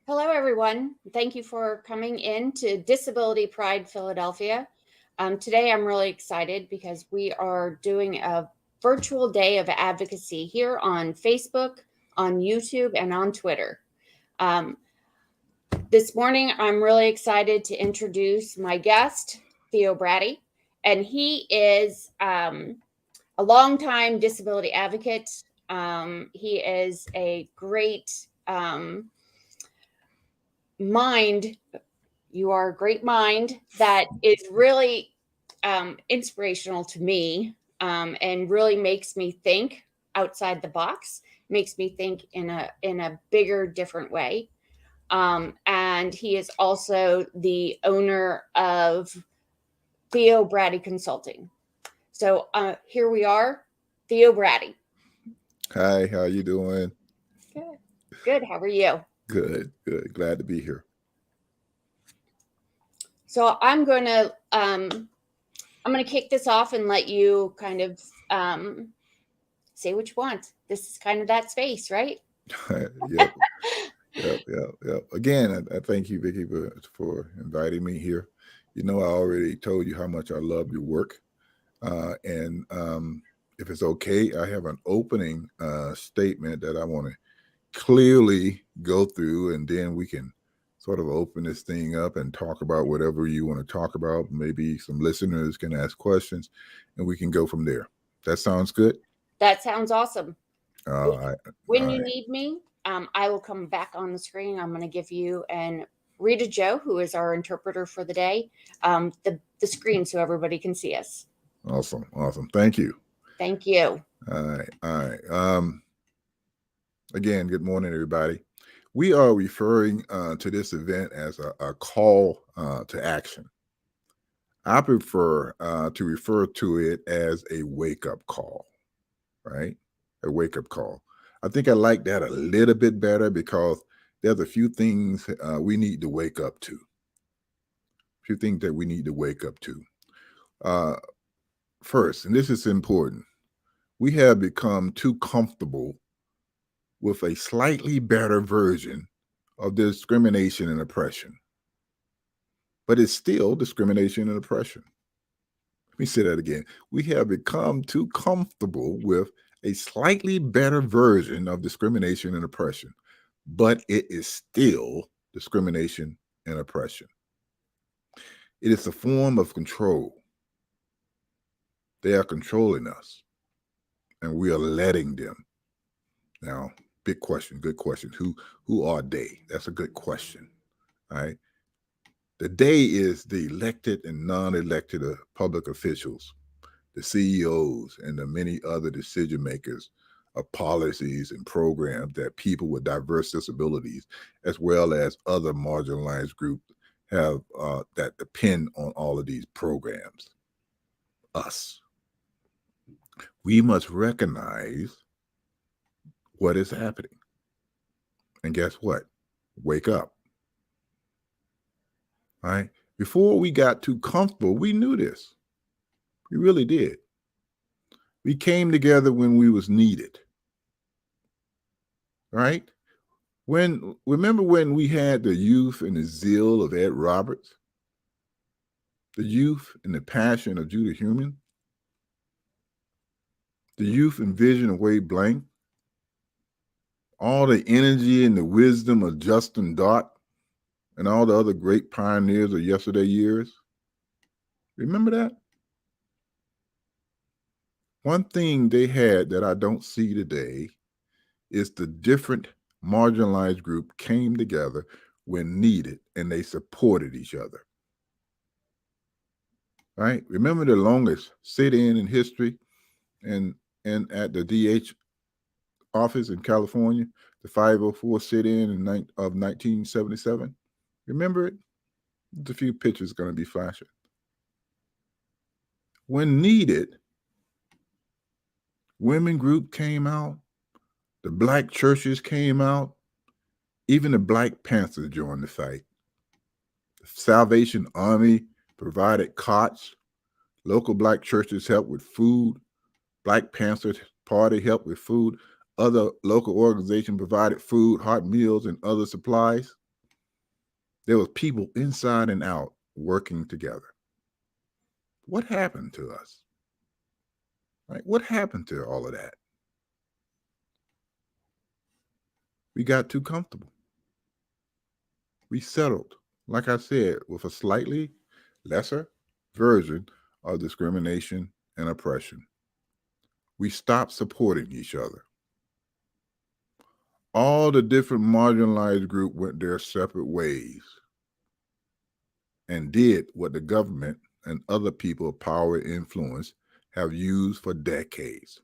Hello, everyone. Thank you for coming in to Disability Pride Philadelphia. Today, I'm really excited because we are doing a virtual day of advocacy here on Facebook, on YouTube, and on Twitter. This morning, I'm really excited to introduce my guest, Theo Braddy, and he is a longtime disability advocate. He is a great mind. You are a great mind that is really inspirational to me, and really makes me think outside the box, makes me think in a bigger, different way. And he is also the owner of Theo Braddy Consulting. So here we are, Theo Braddy. Hi, how you doing? Good. Good. How are you? Good, good. Glad to be here. So I'm gonna kick this off and let you kind of say what you want. This is kind of that space, right? Yep, yep. Again, I thank you, Vicky, for inviting me here. You know, I already told you how much I love your work. And if it's okay, I have an opening statement that I want to clearly go through, and then we can sort of open this thing up and talk about whatever you want to talk about. Maybe some listeners can ask questions, and we can go from there. That sounds good? That sounds awesome. All right. When All you right. need me, I will come back on the screen. I'm going to give you and Rita Joe, who is our interpreter for the day, the screen so everybody can see us. Awesome. Awesome. Thank you. Thank you. All right. All right. Again, good morning, everybody. We are referring to this event as a call to action. I prefer to refer to it as a wake up call, right? A wake up call. I think I like that a little bit better because there's a few things we need to wake up to. A few things that we need to wake up to. Uh, First, and this is important, we have become too comfortable with a slightly better version of discrimination and oppression. But it's still discrimination and oppression. Let me say that again. We have become too comfortable with a slightly better version of discrimination and oppression, but it is still discrimination and oppression. It is a form of control. They are controlling us, and we are letting them. Now, big question, good question. Who are they? That's a good question. All right. The they is the elected and non-elected public officials, the CEOs, and the many other decision makers of policies and programs that people with diverse disabilities, as well as other marginalized groups, have that depend on all of these programs. Us. We must recognize what is happening. And guess what? Wake up. All right. Before we got too comfortable, we knew this. We really did. We came together when we was needed. Right? Remember when we had the youth and the zeal of Ed Roberts, the youth and the passion of Judah Human, the youth and vision of Wade Blank, all the energy and the wisdom of Justin Dart, and all the other great pioneers of yesterday years? Remember that? One thing they had that I don't see today is the different marginalized group came together when needed and they supported each other. Right? Remember the longest sit-in history and at the DH office in California, the 504 sit-in of 1977? Remember it? There's a few pictures going to be flashing. When needed, women group came out, the black churches came out, even the Black Panthers joined the fight. The Salvation Army provided cots, local black churches helped with food, Black Panther Party helped with food, other local organizations provided food, hot meals, and other supplies. There was people inside and out working together. What happened to us? Right? What happened to all of that? We got too comfortable. We settled, like I said, with a slightly lesser version of discrimination and oppression. We stopped supporting each other. All the different marginalized groups went their separate ways and did what the government and other people of power and influence have used for decades: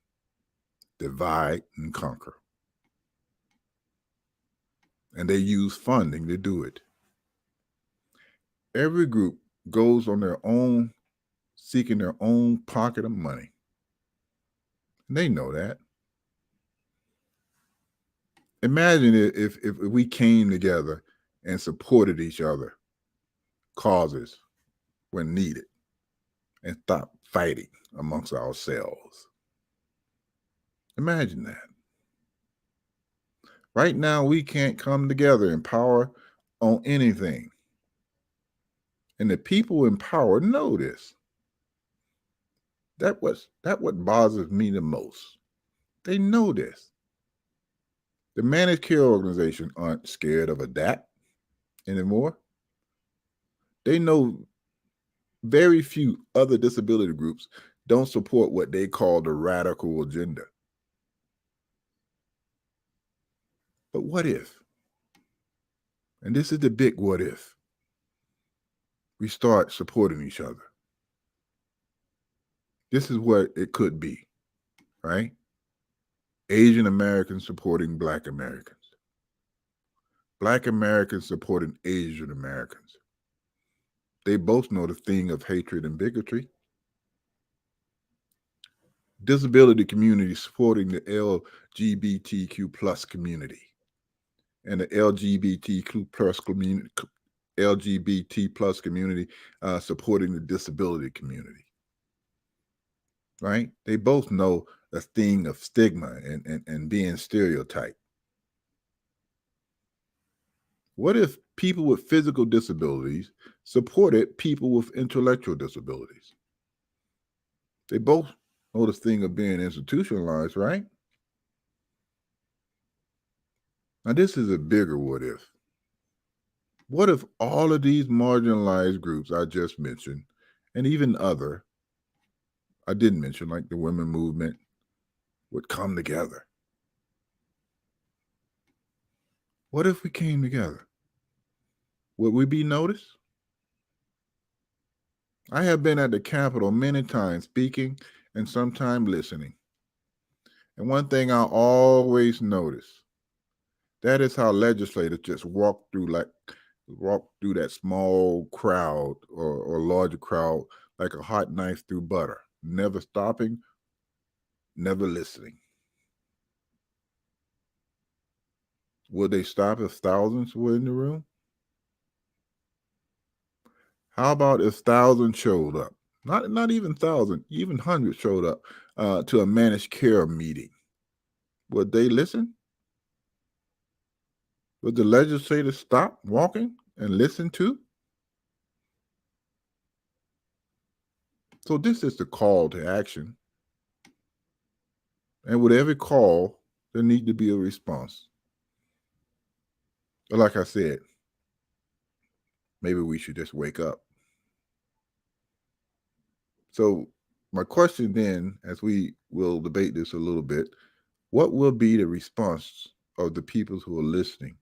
divide and conquer. And they use funding to do it. Every group goes on their own, seeking their own pocket of money. And they know that. Imagine if we came together and supported each other causes when needed and stopped fighting amongst ourselves. Imagine that. Right now, we can't come together in power on anything. And the people in power know this. That what bothers me the most. They know this. The managed care organization aren't scared of a DAP anymore. They know very few other disability groups don't support what they call the radical agenda. But what if? And this is the big what if. We start supporting each other. This is what it could be, right? Asian Americans supporting Black Americans. Black Americans supporting Asian Americans. They both know the thing of hatred and bigotry. Disability community supporting the LGBTQ plus community and the LGBT plus community supporting the disability community. Right? They both know the thing of stigma and being stereotyped. What if people with physical disabilities supported people with intellectual disabilities? They both know the thing of being institutionalized, right? Now, this is a bigger what if. What if all of these marginalized groups I just mentioned, and even other I didn't mention, like the women movement, would come together? What if we came together? Would we be noticed? I have been at the Capitol many times speaking and sometimes listening. And one thing I always notice, that is how legislators just walk through that small crowd or larger crowd like a hot knife through butter, never stopping, never listening. Would they stop if thousands were in the room? How about if thousands showed up? Not even thousand, even hundreds showed up to a managed care meeting. Would they listen? Would the legislators stop walking and listen too? So this is the call to action. And with every call, there needs to be a response. But like I said, maybe we should just wake up. So my question then, as we will debate this a little bit, what will be the response of the people who are listening?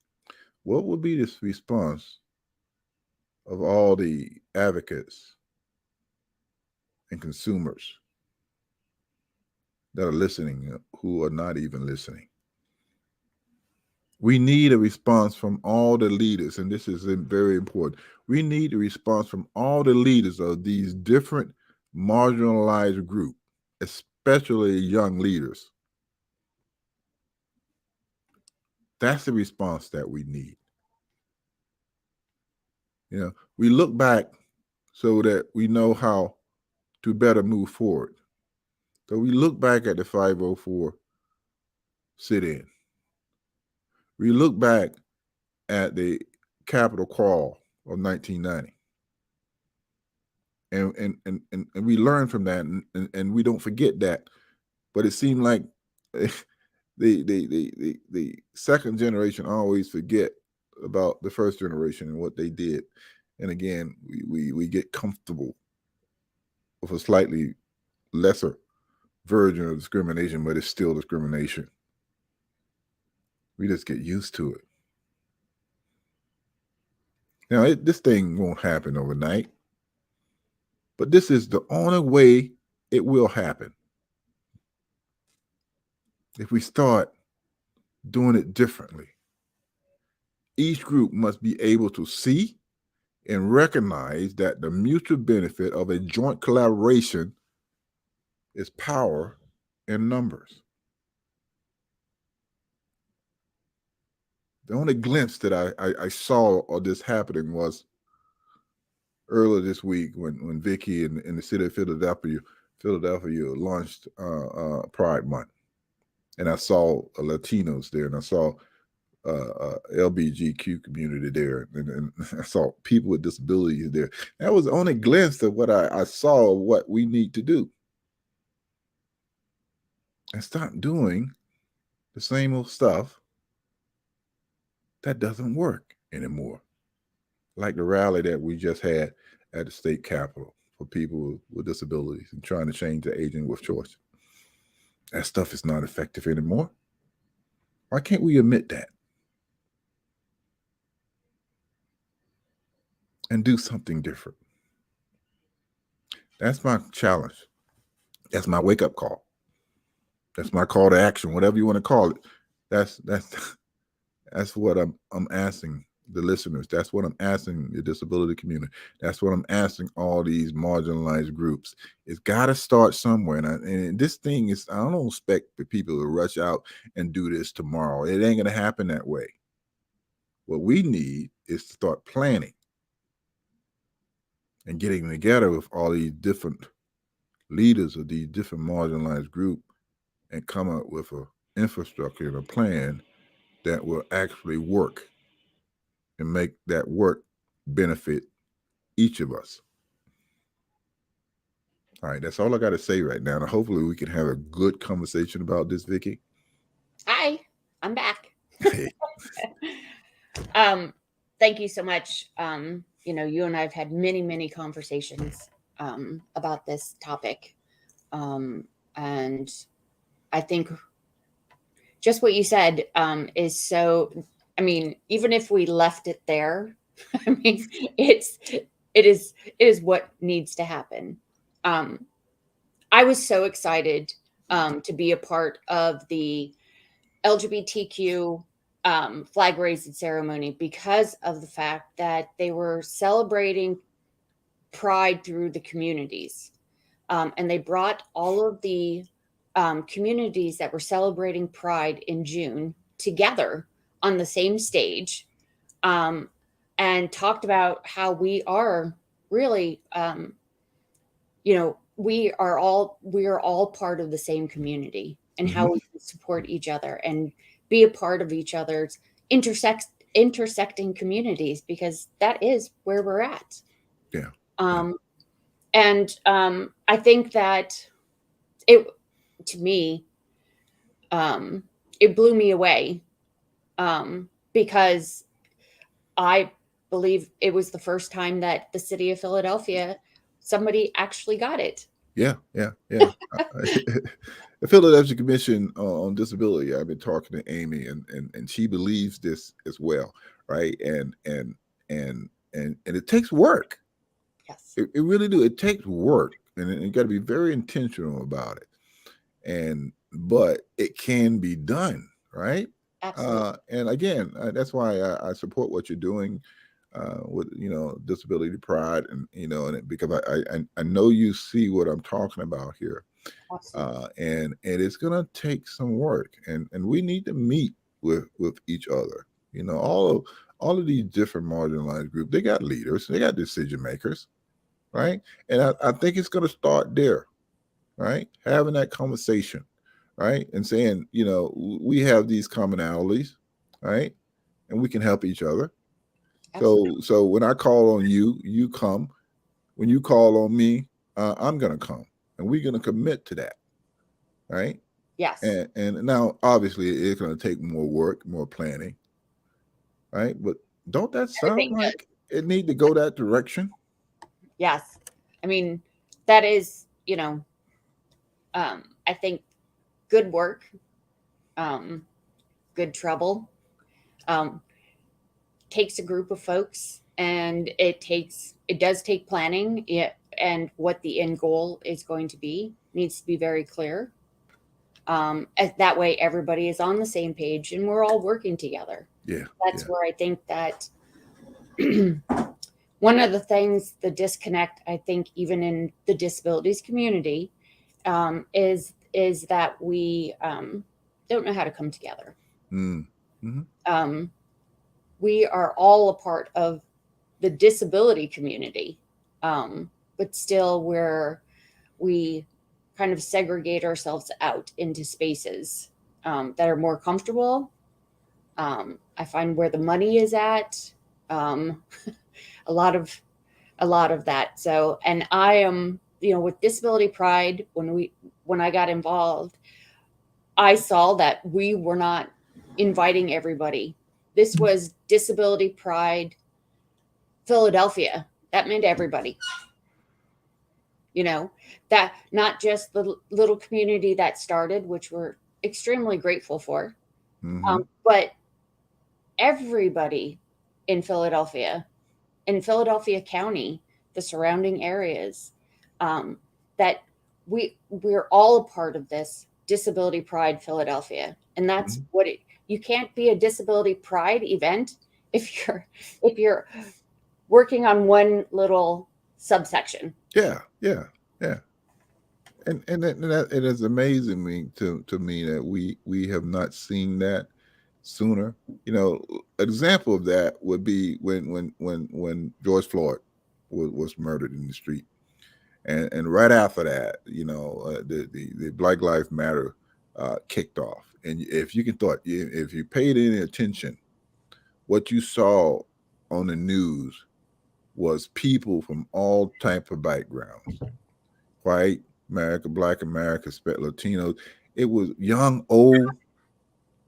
What will be this response of all the advocates and consumers that are listening who are not even listening? We need a response from all the leaders, and this is very important. We need a response from all the leaders of these different marginalized groups, especially young leaders. That's the response that we need. We look back so that we know how to better move forward. So we look back at the 504 sit-in. We look back at the Capitol crawl of 1990. And we learn from that, and we don't forget that. But it seemed like the second generation always forget about the first generation and what they did. And again, we get comfortable with a slightly lesser version of discrimination, but it's still discrimination. We just get used to it. Now, this thing won't happen overnight, but this is the only way it will happen. If we start doing it differently, each group must be able to see and recognize that the mutual benefit of a joint collaboration is power in numbers. The only glimpse that I saw of this happening was earlier this week when Vicky in the city of Philadelphia launched Pride Month, and I saw Latinos there, and I saw LBGQ community there, and I saw people with disabilities there. That was the only glimpse of what I saw of what we need to do, and stop doing the same old stuff that doesn't work anymore. Like the rally that we just had at the state capitol for people with disabilities and trying to change the aging with choice. That stuff is not effective anymore. Why can't we admit that and do something different? That's my challenge. That's my wake-up call. That's my call to action, whatever you want to call it. That's what I'm asking the listeners. That's what I'm asking the disability community. That's what I'm asking all these marginalized groups. It's got to start somewhere. And this thing is, I don't expect the people to rush out and do this tomorrow. It ain't going to happen that way. What we need is to start planning and getting together with all these different leaders of these different marginalized groups and come up with an infrastructure and a plan that will actually work and make that work benefit each of us. All right, that's all I got to say right now. And hopefully we can have a good conversation about this, Vicky. Hi, I'm back. Hey. Thank you so much. You and I have had many conversations about this topic. And I think just what you said is so, even if we left it there, it is what needs to happen. I was so excited to be a part of the LGBTQ flag raising ceremony because of the fact that they were celebrating Pride through the communities. And they brought all of the communities that were celebrating Pride in June together on the same stage and talked about how we are really, we are all part of the same community and how we can support each other and be a part of each other's intersecting communities, because that is where we're at. Yeah. And I think that to me, it blew me away because I believe it was the first time that the city of Philadelphia, somebody actually got it. Yeah. The Philadelphia Commission on Disability, I've been talking to Amy, and she believes this as well, right? And it takes work. Yes. It really do. It takes work, and you got to be very intentional about it. But it can be done, right? Absolutely. And again, that's why I support what you're doing with disability pride, and because I know you see what I'm talking about here. And it's gonna take some work, and we need to meet with each other. All of these different marginalized groups, they got leaders, they got decision makers, right? And I think it's gonna start there, right? Having that conversation, right? And saying, we have these commonalities, right? And we can help each other. Absolutely. So when I call on you, you come. When you call on me, I'm gonna come, and we're gonna commit to that, right? Yes. And now obviously it's gonna take more work, more planning, right? But don't that sound Everything like does. it need to go that direction? Yes. I mean, that is, I think good work, um, good trouble, um, takes a group of folks, and it does take planning. And what the end goal is going to be needs to be very clear. That way, everybody is on the same page and we're all working together. Yeah, That's yeah. where I think that one of the things, the disconnect, I think, even in the disabilities community, is that we don't know how to come together. Mm. Hmm. Um, we are all a part of the disability community, but still we kind of segregate ourselves out into spaces that are more comfortable. I find where the money is at, um, a lot of that. So, and I am, with Disability Pride, when I got involved, I saw that we were not inviting everybody. This was Disability Pride Philadelphia. That meant everybody. You know, that not just the little community that started, which we're extremely grateful for, Hmm. but everybody in Philadelphia, in Philadelphia County, the surrounding areas, um, that we're all a part of this Disability Pride Philadelphia, and that's Hmm. what it. You can't be a Disability Pride event if you're working on one little subsection. Yeah, yeah, yeah. And it is amazing to me that we have not seen that sooner. You know, example of that would be when George Floyd was murdered in the street, and right after that, the Black Lives Matter kicked off. And if you can thought, if you paid any attention, what you saw on the news was people from all type of backgrounds: white America, Black America, Latinos. It was young, old.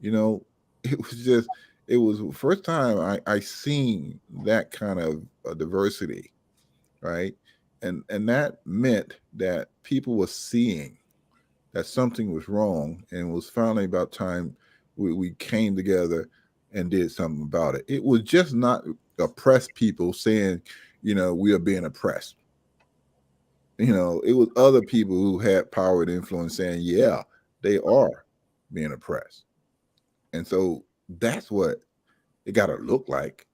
You know, it was just. It was the first time I seen that kind of diversity, right? And that meant that people were seeing that something was wrong, and it was finally about time we came together and did something about it. It was just not oppressed people saying, we are being oppressed. It was other people who had power and influence saying, yeah, they are being oppressed. And so that's what it got to look like,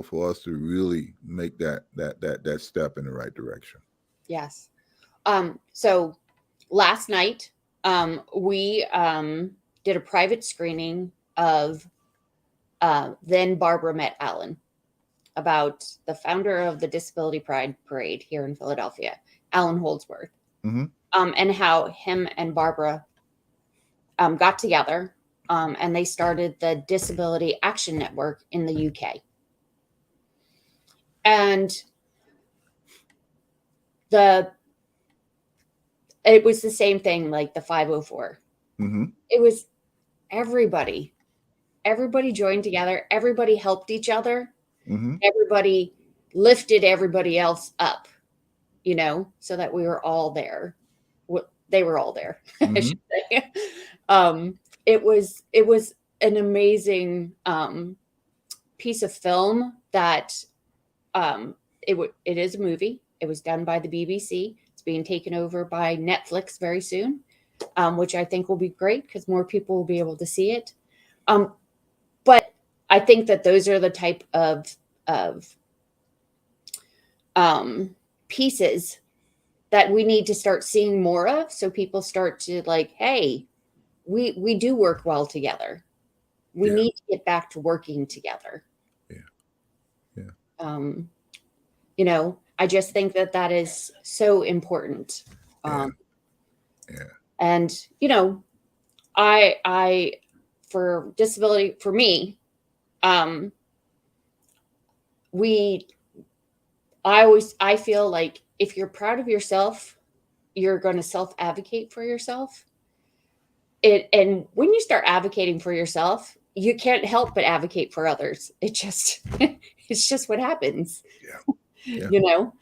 for us to really make that step in the right direction. Yes. So last night, we did a private screening of Then Barbara Met Allen, about the founder of the Disability Pride Parade here in Philadelphia, Alan Holdsworth, Hmm. and how him and Barbara got together, and they started the Disability Action Network in the UK. And the it was the same thing like the 504. Hmm. It was everybody. Everybody joined together. Everybody helped each other. Hmm. Everybody lifted everybody else up, so that we were all there. They were all there, I Hmm. should say. Um, it was an amazing piece of film that it is a movie. It was done by the BBC. It's being taken over by Netflix very soon, which I think will be great because more people will be able to see it. Um, but I think that those are the type of um, pieces that we need to start seeing more of, so people start to like, hey, we do work well together. We Yeah, need to get back to working together. yeah, yeah, Um, I just think that that is so important. yeah, Um, yeah. and I for disability, for me, um, we I feel like if you're proud of yourself, you're going to self advocate for yourself. And when you start advocating for yourself, you can't help but advocate for others. It just it's just what happens. Yeah. Yeah. You know.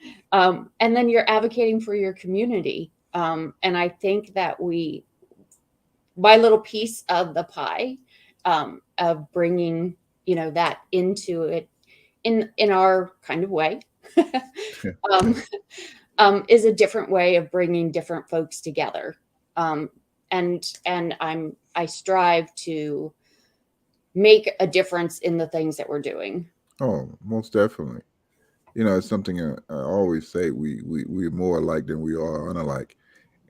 And then you're advocating for your community. And I think that my little piece of the pie, of bringing, that into it in our kind of way, Yeah. um, is a different way of bringing different folks together. Um, and I strive to make a difference in the things that we're doing. Oh, most definitely. It's something I always say. We're more alike than we are unalike,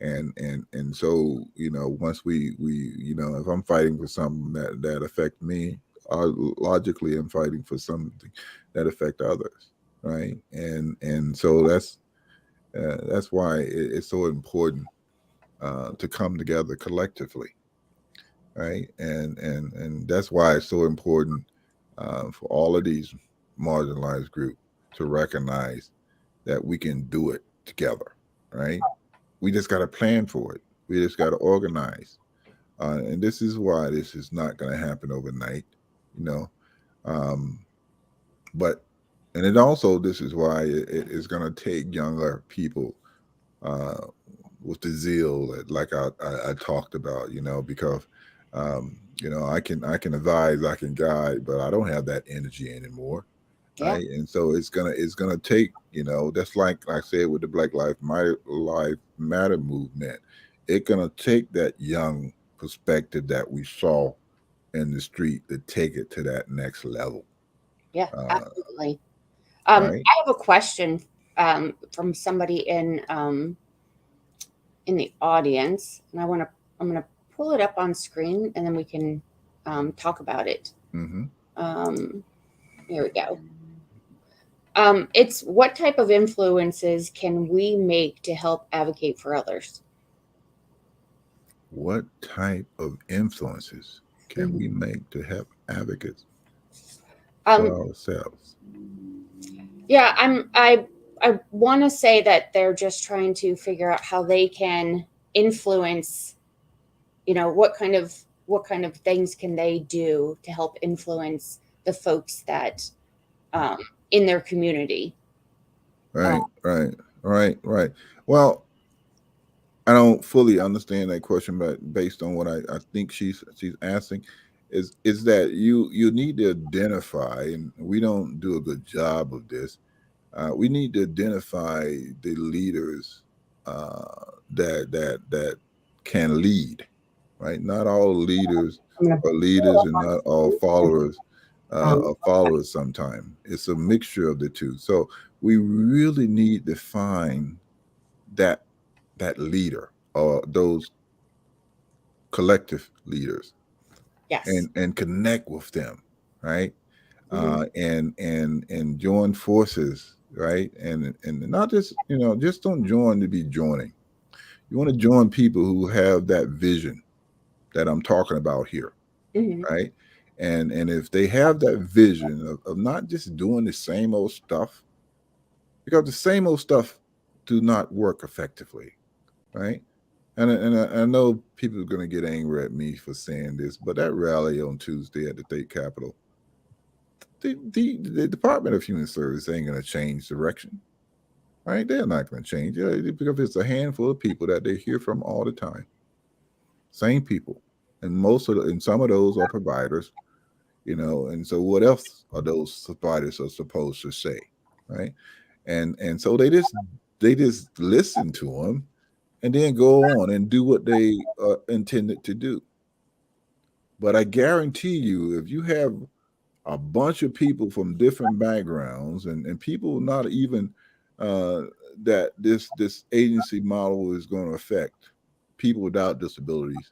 and so once we if I'm fighting for something that affect me, logically I'm fighting for something that affect others, right? And so that's why it's so important to come together collectively, right? And that's why it's so important for all of these marginalized groups to recognize that we can do it together, right? We just got to plan for it. We just got to organize. And this is why this is not going to happen overnight, you know. Um, but, and it also, this is why it is going to take younger people uh, with the zeal that, like I talked about, because I can advise, I can guide, but I don't have that energy anymore, Yeah. right? And so it's gonna take, that's like I said with the Black Life Matter movement. It's gonna take that young perspective that we saw in the street to take it to that next level, Yeah, uh, absolutely. right? I have a question from somebody in the audience, and I'm gonna pull it up on screen, and then we can talk about it. Mm-hmm. Um, Here we go. It's what type of influences can we make to help advocate for others? What type of influences can Mhm. we make to help advocates Um, for ourselves? yeah, I want to say that they're just trying to figure out how they can influence. What kind of things can they do to help influence the folks that um, in their community? Uh, Right, right, right. Well, I don't fully understand that question, but based on what I think she's asking, is that you need to identify, and we don't do a good job of this. We need to identify the leaders that can lead, right? Not all leaders I'm gonna are pull leaders, up and on not all screen. followers Um, are followers. Sometimes it's a mixture of the two. So we really need to find that that leader or those collective leaders yes. and connect with them, right? Hmm. And join forces, right? And not just just don't join to be joining. You want to join people who have that vision that I'm talking about here, Hmm. right? And if they have that vision of not just doing the same old stuff, because the same old stuff do not work effectively, right? And I know people are going to get angry at me for saying this, but that rally on Tuesday at the state capitol, the Department of Human Service ain't going to change direction, right? They're not going to change it because it's a handful of people that they hear from all the time, same people, and and some of those are providers, and so what else are those providers are supposed to say, right? And so they just listen to them and then go on and do what they intended to do. But I guarantee you, if you have a bunch of people from different backgrounds and people not even uh, that this agency model is going to affect people without disabilities,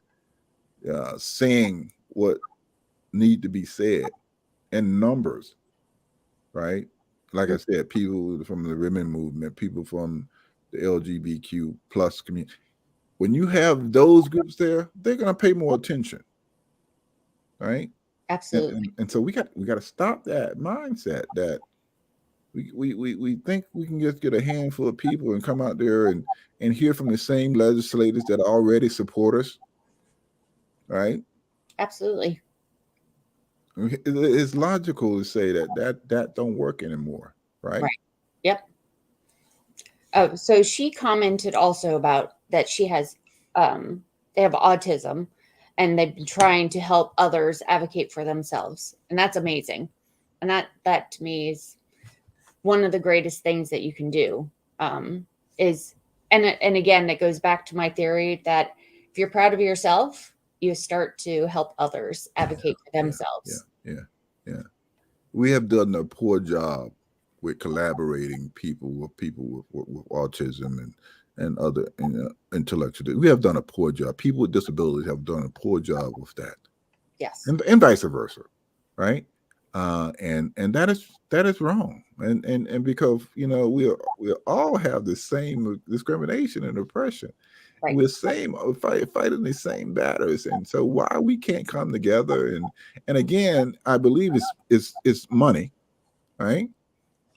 saying what need to be said in numbers, right? Like I said, people from the women movement, people from the LGBTQ plus community. When you have those groups there, they're going to pay more attention, right? And, Absolutely. and and so we got to stop that mindset that We think we can just get a handful of people and come out there and hear from the same legislators that already support us, right? Absolutely. It's logical to say that don't work anymore, right? Right. Yep. Oh, so she commented also about that she has, they have autism, and they've been trying to help others advocate for themselves, and that's amazing. And that to me is one of the greatest things that you can do. Is and again, it goes back to my theory that if you're proud of yourself, you start to help others advocate for Yeah, yeah, themselves. yeah, yeah. We have done a poor job with collaborating people with autism and other intellectual. We have done a poor job. People with disabilities have done a poor job with that, Yes. and vice versa, right? And that is wrong, and because we all have the same discrimination and oppression. Right. We're same fighting the same battles, and so why we can't come together and again, I believe it's money, right?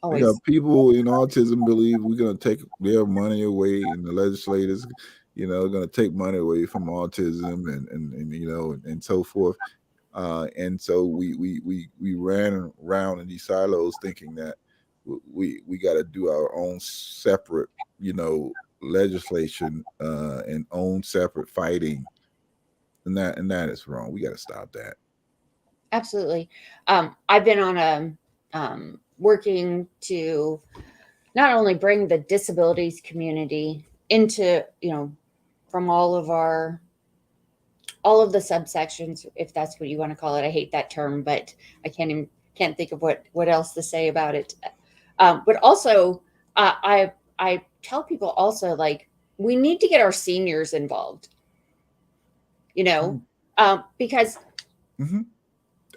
Because Always. people in autism believe we're going to take their money away, and the legislators, are going to take money away from autism and so forth. And so we ran around in these silos thinking that we got to do our own separate, legislation and own separate fighting, and that is wrong. We got to stop that. Absolutely. I've been on a, working to not only bring the disabilities community into, from all of the subsections, if that's what you want to call it. I hate that term, but I can't think of what else to say about it. But also, I tell people also, like, we need to get our seniors involved, because Mm-hmm.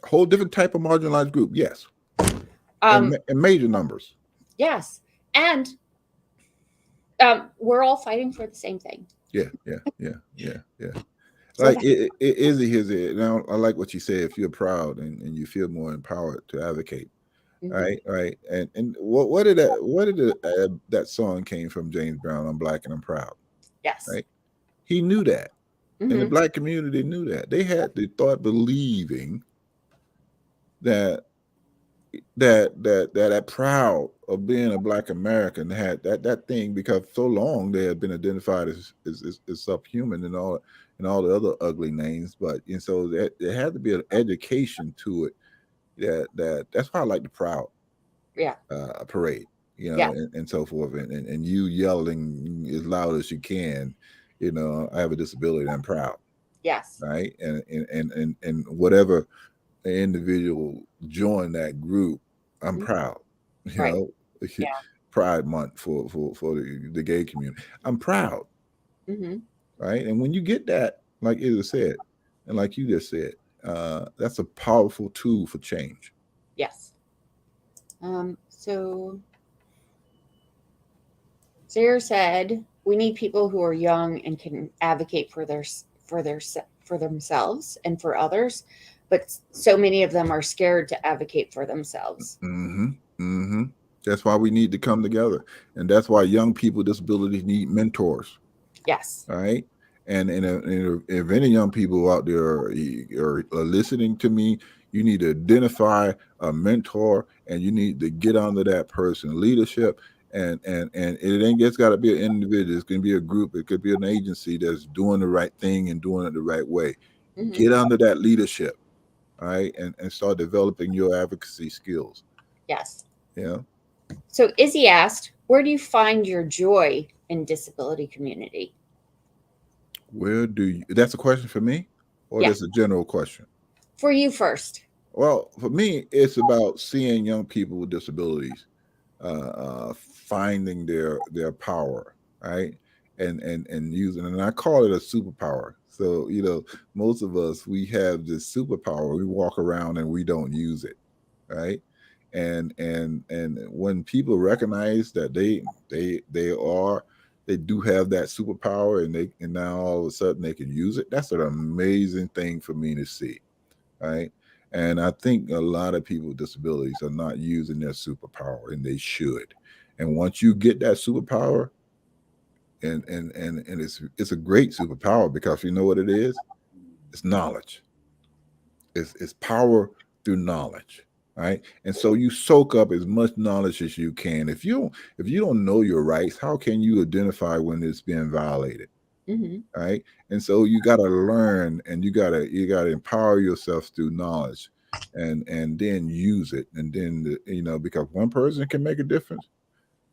Whole different type of marginalized group, yes, and, um, and major numbers. yes, and we're all fighting for the same thing. Yeah, yeah, yeah, yeah, yeah. So Like that, Izzy, here's it. Now, I like what you said. If you're proud and you feel more empowered to advocate, mhm, right, right. And what did that song came from? James Brown. I'm black and I'm proud. yes, Right. He knew that, and the hmm, black community knew that. They had the thought believing that that proud of being a black American had that thing because so long they had been identified as subhuman and all the other ugly names. But and so there had to be an education to it that's why I like the proud yeah, parade, yeah, and so forth, and you yelling as loud as you can, I have a disability, I'm proud, yes, right, and whatever individual join that group, I'm mhm, proud. You right, know, yeah, Pride Month for the gay community. I'm proud, hmm, right? And when you get that, like Issa said, and like you just said, that's a powerful tool for change. yes. So Sarah said we need people who are young and can advocate for themselves and for others, but so many of them are scared to advocate for themselves. Mm-hmm. Mm-hmm. That's why we need to come together, and that's why young people with disabilities need mentors. Yes. All right. And if any young people out there are listening to me, you need to identify a mentor and you need to get under that person leadership. And it ain't just got to be an individual. It can be a group. It could be an agency that's doing the right thing and doing it the right way. Hmm. Get under that leadership, all right, and start developing your advocacy skills. Yes. You know, So Izzy asked, where do you find your joy in disability community? where do you? That's a question for me, or Yeah. that's a general question. For you first. Well, for me, it's about seeing young people with disabilities finding their power, right? And using, and I call it a superpower. So most of us we have this superpower. We walk around and we don't use it, right? And when people recognize that they do have that superpower and now all of a sudden they can use it, that's an amazing thing for me to see, right? And I think a lot of people with disabilities are not using their superpower, and they should. And once you get that superpower, and it's a great superpower, because you know what it is? It's knowledge. It's power through knowledge, right? And so you soak up as much knowledge as you can. If you don't know your rights, how can you identify when it's being violated, Mm-hmm. right? And so you got to learn, and you got to empower yourself through knowledge, and then use it, and then because one person can make a difference,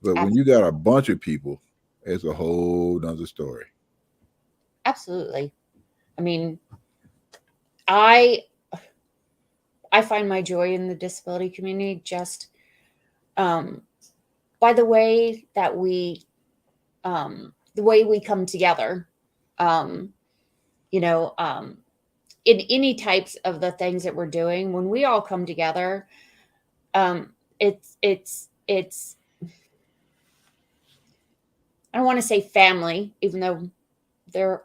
but when you got a bunch of people, it's a whole nother story. Absolutely. I mean, I I find my joy in the disability community just um, by the way we come together. Um, you know, in any types of the things that we're doing, when we all come together, um, it's I don't want to say family, even though there are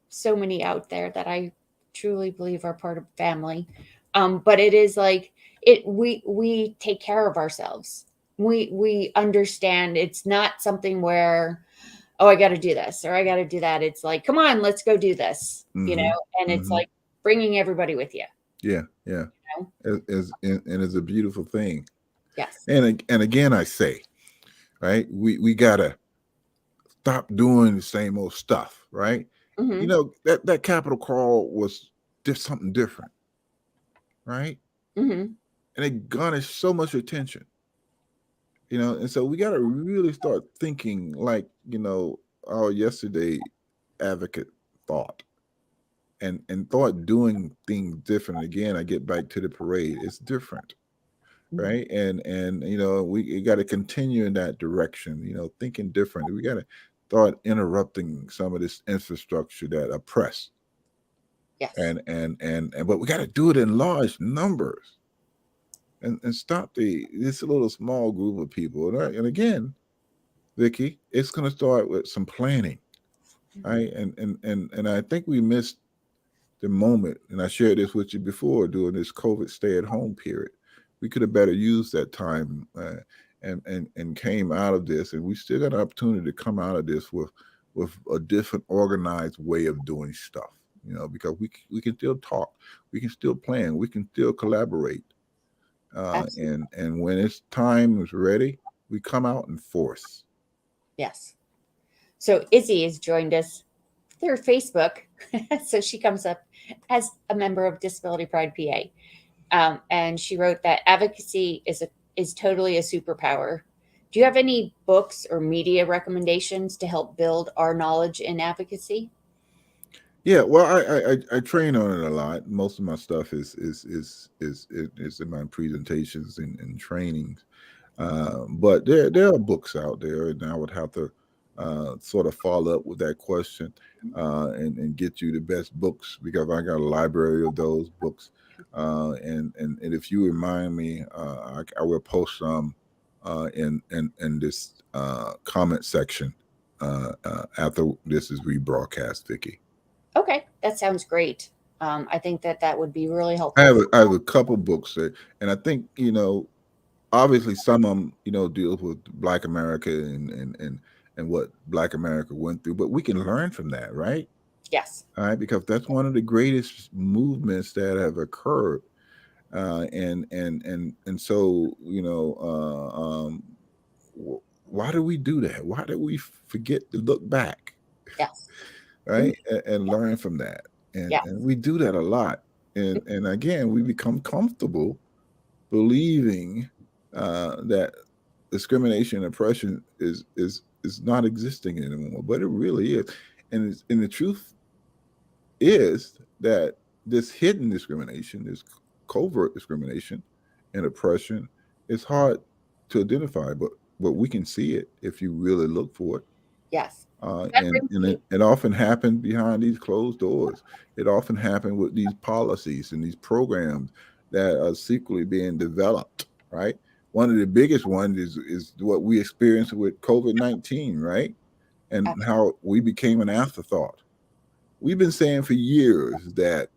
so many out there that I truly believe are part of family. But it is like we take care of ourselves. We understand it's not something where, oh, I got to do this or I got to do that. It's like, come on, let's go do this, Mm-hmm. and it's Mm-hmm. like bringing everybody with you. Yeah, yeah. You know? And it's a beautiful thing. Yes. And again, I say, right, we gotta stop doing the same old stuff, right? Mm-hmm. That Capitol crawl was just something different, right? Mm-hmm. And it garnished so much attention, and so we got to really start thinking like, our yesterday advocate thought, and thought doing things different. Again, I get back to the parade. It's different, Mm-hmm. right? And we got to continue in that direction. Thinking different. We got to start interrupting some of this infrastructure that oppress, Yes. and but we got to do it in large numbers, and stop this little small group of people. And again, Vicky, it's going to start with some planning, Mm-hmm. right? And I think we missed the moment, and I shared this with you before, during this COVID stay-at-home period. We could have better used that time, and came out of this, and we still got an opportunity to come out of this with a different organized way of doing stuff. Because we can still talk, we can still plan, we can still collaborate, Absolutely. and when it's time is ready, we come out in force. Yes. So Izzy has joined us through Facebook. So she comes up as a member of Disability Pride PA. And she wrote that advocacy is totally a superpower. Do you have any books or media recommendations to help build our knowledge in advocacy? Yeah, well, I train on it a lot. Most of my stuff is in my presentations and trainings. But there are books out there, and I would have to sort of follow up with that question, and get you the best books, because I got a library of those books. And if you remind me, I will post some in this comment section after this is rebroadcast, Vicky. Okay, that sounds great. I think that that would be really I helpful. have I have a couple books that, and I think obviously some of them deals with Black America, and what Black America went through, but we can learn from that, right? Yes. All right, because that's one of the greatest movements that have occurred, and so why do we do that? Why do we forget to look back, Yes. Mhm. right, and learn from that? And Yes. we do that a lot, and again, we become comfortable believing that discrimination and oppression is not existing anymore, but it really is. And the truth is that this hidden discrimination, this covert discrimination and oppression, is hard to identify, but we can see it if you really look for it. Yes. uh, That and brings and me. it often happened behind these closed doors. It often happened with these policies and these programs that are secretly being developed. Right. One of the biggest ones is what we experienced with COVID-19. Right. And how we became an afterthought. We've been saying for years that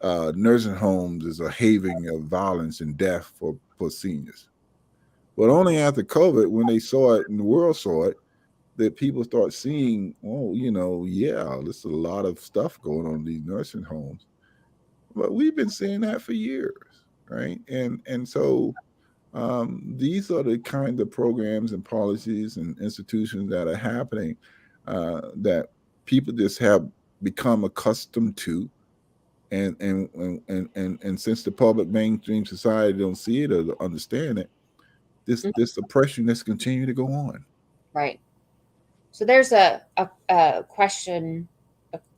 nursing homes is a haven of violence and death for seniors. But only after COVID, when they saw it and the world saw it, that people start seeing, oh, yeah, there's a lot of stuff going on in these nursing homes. But we've been seeing that for years, right? And so these are the kind of programs and policies and institutions that are happening that people just have become accustomed to, and since the public mainstream society don't see it or understand it, this oppression that's continue to go on. Right. So there's a question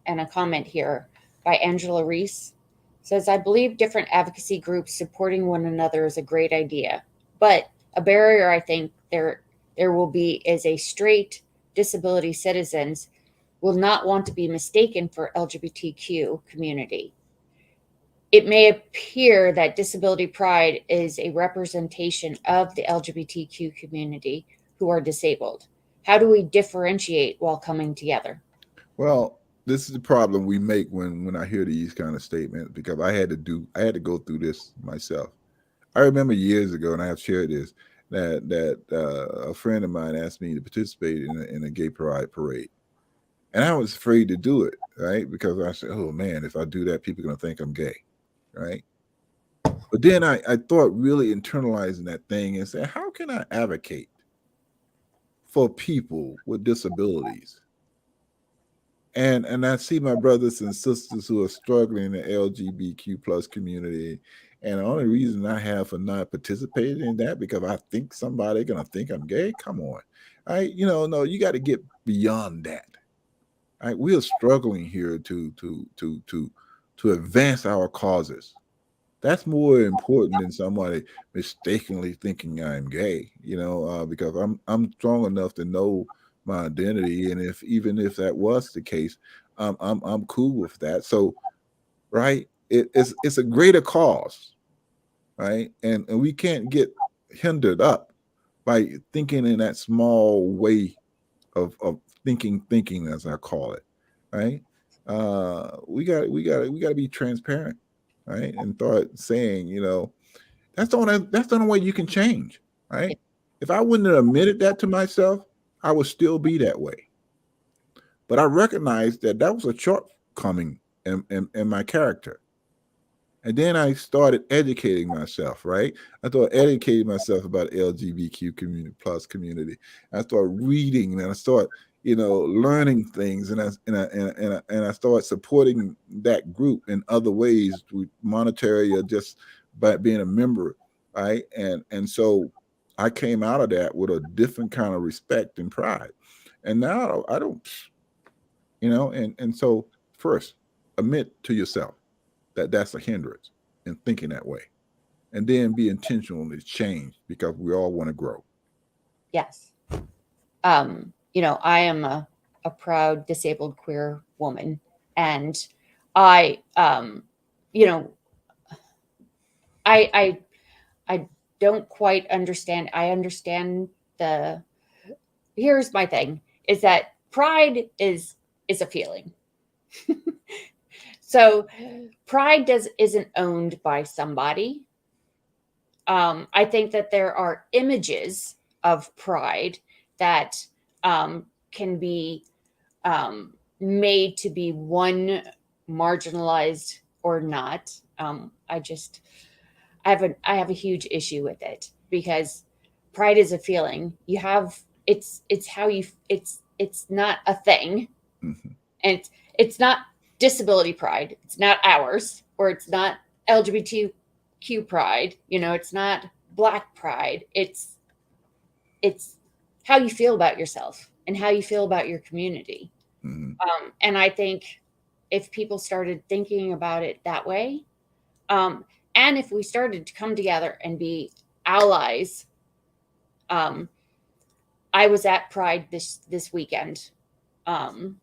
and a comment here by Angela Reese. It says, I believe different advocacy groups supporting one another is a great idea, but a barrier I think there will be is a straight disability citizens will not want to be mistaken for LGBTQ community. It may appear that disability pride is a representation of the LGBTQ community who are disabled. How do we differentiate while coming together? Well, this is the problem we make when I hear these kind of statements, because I had to go through this myself. I remember years ago, and I have shared this, that a friend of mine asked me to participate in a gay pride parade, and I was afraid to do it, right? Because I said, "Oh man, if I do that, people are gonna think I'm gay," right? But then I thought, really internalizing that thing and said, how can I advocate for people with disabilities? And I see my brothers and sisters who are struggling in the LGBTQ plus community. And the only reason I have for not participating in that because I think somebody gonna think I'm gay. Come on. No, you got to get beyond that. We are struggling here to advance our causes. That's more important than somebody mistakenly thinking I'm gay, because I'm strong enough to know my identity, and even if that was the case, I'm cool with that. So, right, it's a greater cause, right, and we can't get hindered up by thinking in that small way of thinking, as I call it, right. We got to be transparent, right, and start saying, that's the only way you can change, right? If I wouldn't have admitted that to myself, I would still be that way. But I recognized that was a shortcoming in my character. And then I started educating myself, right? I started educating myself about LGBTQ community. I started reading, and I started, learning things, and I started supporting that group in other ways, through monetary or just by being a member, right? And so I came out of that with a different kind of respect and pride. And now I don't, and so first, admit to yourself that that's a hindrance in thinking that way, and then be intentional to change, because we all want to grow. Yes. I am a proud disabled queer woman, and I, you know, I I don't quite understand. I understand the. Here's my thing: is that pride is a feeling. So pride isn't owned by somebody. I think that there are images of pride that can be made to be one marginalized or not. I have a huge issue with it, because pride is a feeling. It's how you it's not a thing, Mm-hmm. and it's not disability pride. It's not ours, or it's not LGBTQ pride. It's not Black pride. It's how you feel about yourself and how you feel about your community. Mm-hmm. And I think if people started thinking about it that way, um, and if we started to come together and be allies, um, I was at Pride this weekend, um,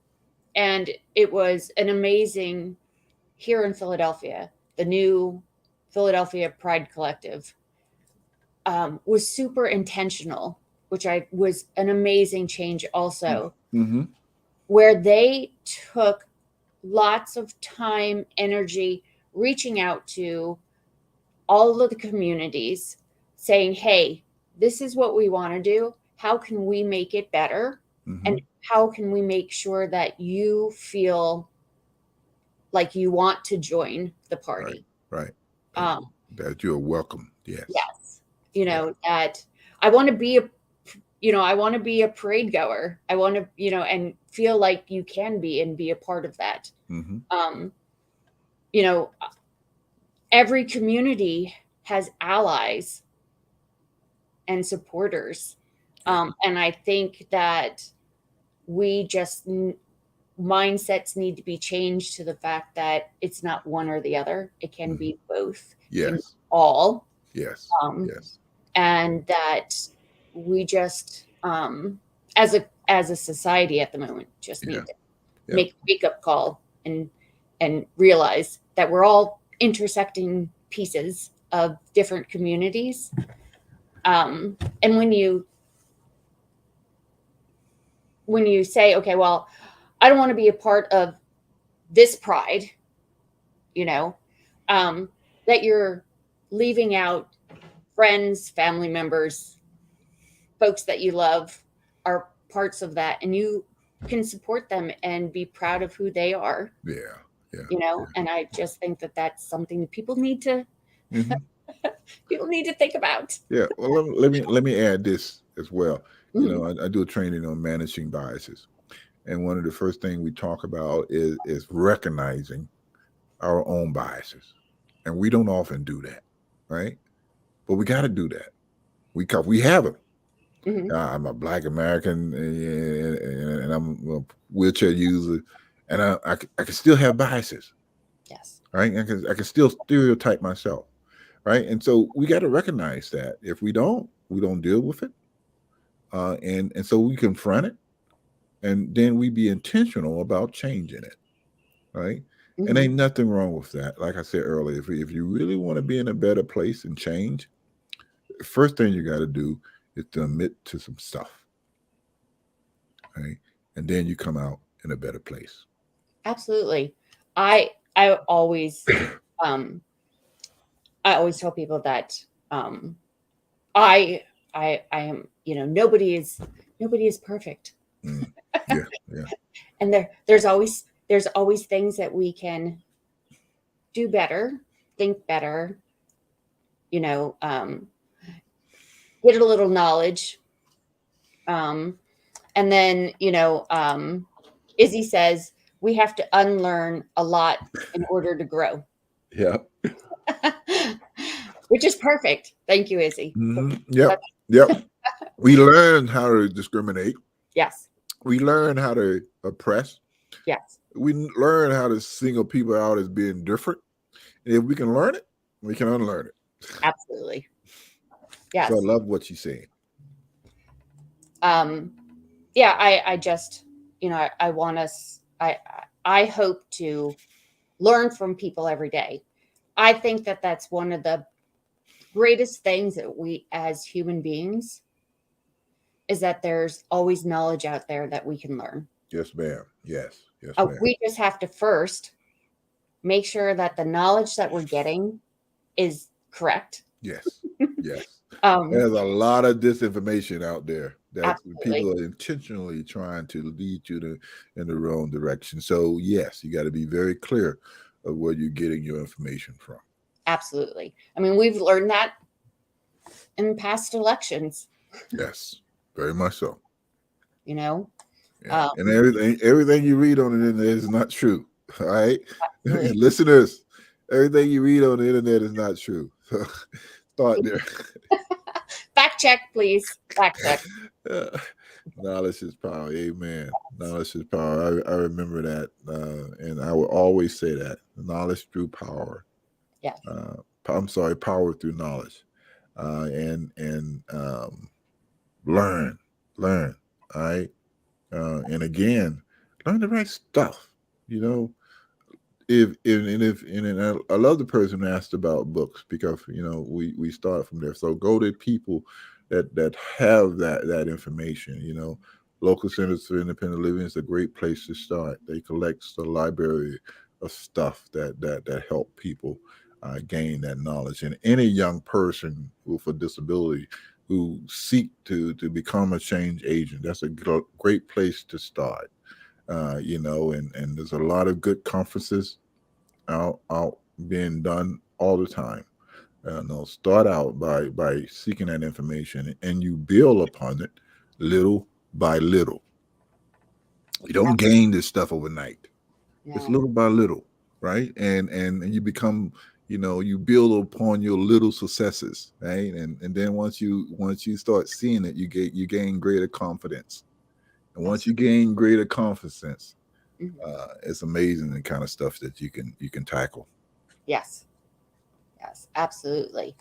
and it was an amazing here in Philadelphia. The new Philadelphia Pride Collective was super intentional, which I was an amazing change also, Mm-hmm. where they took lots of time, energy, reaching out to all of the communities saying, hey, this is what we want to do. How can we make it better? And how can we make sure that you feel like you want to join the party? Right. Um, That you're welcome. Yes. yes. You Yeah. know, that I want to be I want to be a parade goer. I want to, and feel like you can be and be a part of that. Um, you know, every community has allies and supporters. And I think that we just mindsets need to be changed to the fact that it's not one or the other. It can be both. It can be Yes. all. Yes. Yes. And that we just, as a society at the moment, just need to make a wake up call and realize that we're all intersecting pieces of different communities. And when you say, okay, well, I don't want to be a part of this pride, that you're leaving out friends, family members, folks that you love are parts of that, and you can support them and be proud of who they are. Yeah. And I just think that that's something people need to think about. Yeah. Well, let me add this as well. Mm-hmm. I do a training on managing biases, and one of the first things we talk about is recognizing our own biases, and we don't often do that, right? But we got to do that. We have them. Mm-hmm. I'm a Black American, and I'm a wheelchair user, and I can still have biases, Yes. right? I can still stereotype myself, right? And so we got to recognize that. If we don't deal with it, and so we confront it, and then we be intentional about changing it, right? And Mm-hmm. ain't nothing wrong with that. Like I said earlier, if you really want to be in a better place and change, the first thing you got to do is to admit to some stuff, right? And then you come out in a better place. Absolutely. I always um I always tell people that I I am, nobody is perfect. Mm. Yeah, yeah, And there's always things that we can do better, think better, you know, um get a little knowledge. Um and then, Izzy says we have to unlearn a lot in order to grow. yeah. Which is perfect. Thank you, Izzy. Yep, yep. We learn how to discriminate. Yes. We learn how to oppress. Yes. We learn how to single people out as being different. And if we can learn it, we can unlearn it. Absolutely. So I Yes. love what she's saying. Yeah, I just, I want us, I hope to learn from people every day. I think that that's one of the greatest things that we as human beings is that there's always knowledge out there that we can learn. Yes, ma'am. Yes, yes, ma'am. We just have to first make sure that the knowledge that we're getting is correct. Yes, yes. Um, There's a lot of disinformation out there that absolutely. people are intentionally trying to lead you in the wrong direction. So yes, you got to be very clear of where you're getting your information from. Absolutely. I mean, we've learned that in past elections, Yes, very much so. Yeah. And everything you read on the internet is not true. All right, Absolutely. listeners, everything you read on the internet is not true. So start there. Fact check, please. Fact check. Knowledge is power. Amen. Knowledge is power. I remember that, and I will always say that knowledge through power. Yeah. I'm sorry, power through knowledge, and learn. All right, and again, learn the right stuff. You know, if I love the person who asked about books because we start from there. So go to people that have that information. Local centers for independent living is a great place to start. They collect the library of stuff that help people gain that knowledge. And any young person with a disability who seek to become a change agent, that's a great place to start. And there's a lot of good conferences out being done all the time. No, start out by seeking that information, and you build upon it little by little. You don't gain this stuff overnight. It's No. little by little, right? And you become, you build upon your little successes, right? And then once you start seeing it, you gain greater confidence. And once Yes. you gain greater confidence, Mhm. it's amazing the kind of stuff that you can tackle. Yes. Yes. Absolutely.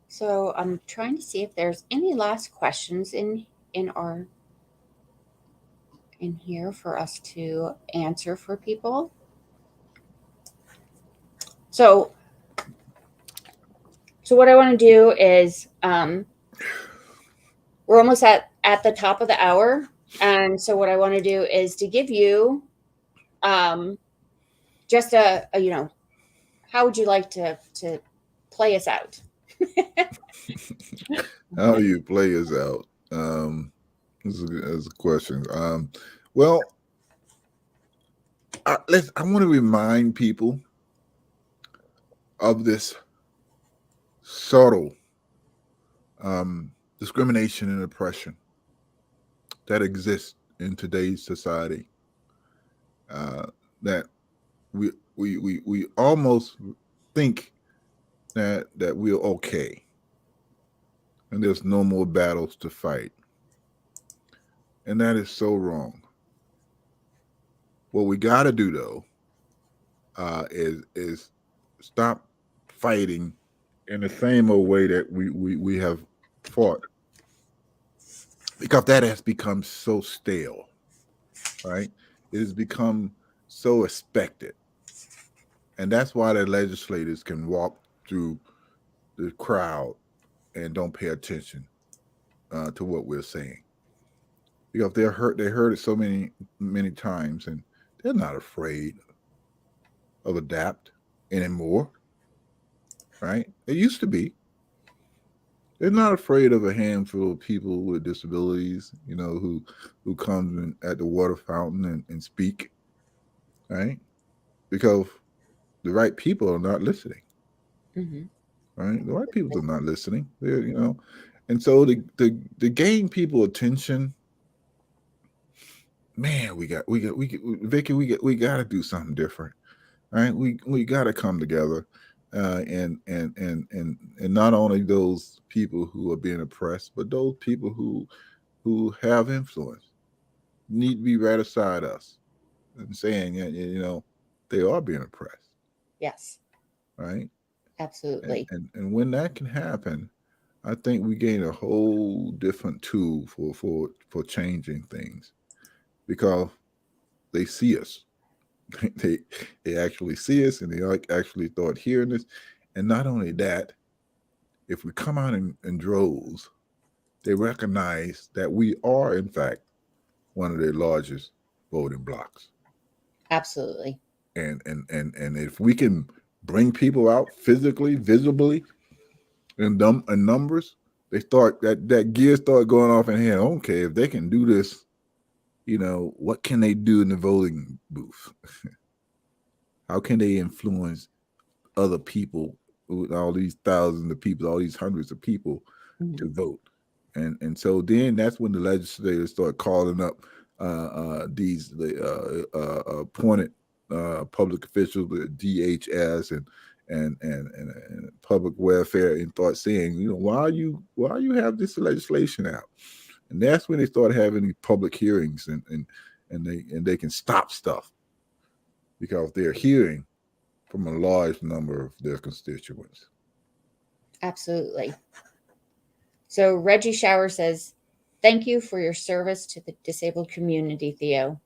So I'm trying to see if there's any last questions in our in here for us to answer for people. So so what I want to do is we're almost at the top of the hour, and so what I want to do is to give you um, just a how would you like to play us out? How do you play us out? This is a question. Well, I want to remind people of this subtle discrimination and oppression that exists in today's society. Uh, that we almost think that we're okay, and there's no more battles to fight, and that is so wrong. What we got to do though is stop fighting in the same old way that we have fought, because that has become so stale, right? It has become so expected. And that's why the legislators can walk through the crowd and don't pay attention to what we're saying, because they heard it so many times, and they're not afraid of adapt anymore, right? They used to be. They're not afraid of a handful of people with disabilities, who comes at the water fountain and speak, right? Because the right people are not listening, Mm-hmm. right? The right people are not listening. And so to gain people attention, man, Vicky, we got to do something different, right? We got to come together, and not only those people who are being oppressed, but those people who have influence need to be right aside us and saying, yeah, they are being oppressed, Yes, right? And, absolutely. and and when that can happen, I think we gain a whole different tool for changing things, because they see us. they they actually see us, and they actually start hearing us. And not only that, if we come out in droves, they recognize that we are in fact one of their largest voting blocks. Absolutely. And if we can bring people out physically, visibly, in numbers, they start that gear start going off in here. Okay, if they can do this, what can they do in the voting booth? How can they influence other people, all these thousands of people, all these hundreds of people, Mhm. to vote? And so then that's when the legislators start calling up these appointed public officials, the DHS and public welfare, and start saying, why you have this legislation out? And that's when they start having these public hearings, and they can stop stuff because they're hearing from a large number of their constituents. Absolutely. So Reggie Shower says, "Thank you for your service to the disabled community, Theo.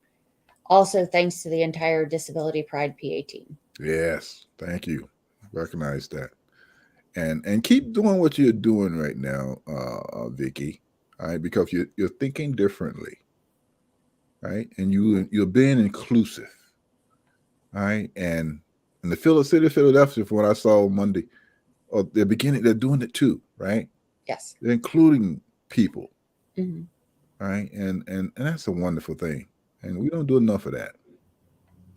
Also, thanks to the entire Disability Pride PA team." Yes, thank you. Recognize that, and keep doing what you're doing right now, Vicky. All right, because you're thinking differently. right? And you're being inclusive, right? And the city of Philadelphia, from what I saw Monday, or they're doing it too, right? Yes. They're including people, Mm-hmm. right? And that's a wonderful thing, and we don't do enough of that.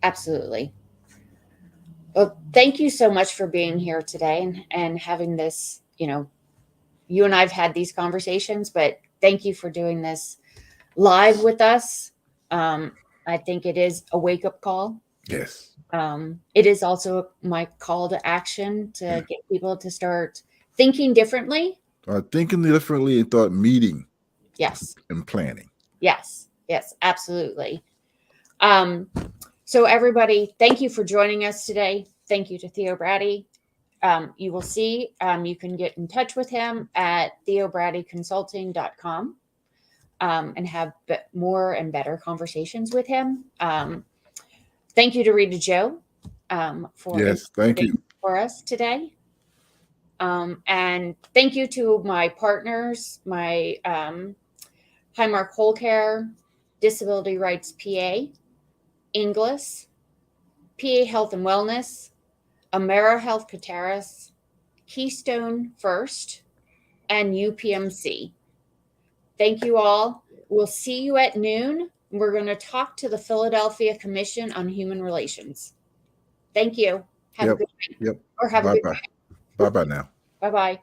Absolutely. Well, thank you so much for being here today and having this, you and I've had these conversations, but thank you for doing this live with us. I think it is a wake up call. Yes. It is also my call to action to get people to start thinking differently. Thinking differently and thought meeting. Yes. And planning. Yes. Yes, absolutely. So everybody, thank you for joining us today. Thank you to Theo Braddy. You will see, you can get in touch with him at theobraddyconsulting.com and have more and better conversations with him. Thank you to Rita Joe for yes, thank you for us today. And thank you to my partners, my Highmark Whole Care, Disability Rights PA, Inglis, PA Health and Wellness, Amera Health Cateris, Keystone First, and UPMC. Thank you all. We'll see you at noon. We're going to talk to the Philadelphia Commission on Human Relations. Thank you. Have a good night. Yep. Or have a good Bye-bye. night. Bye-bye now. Bye-bye.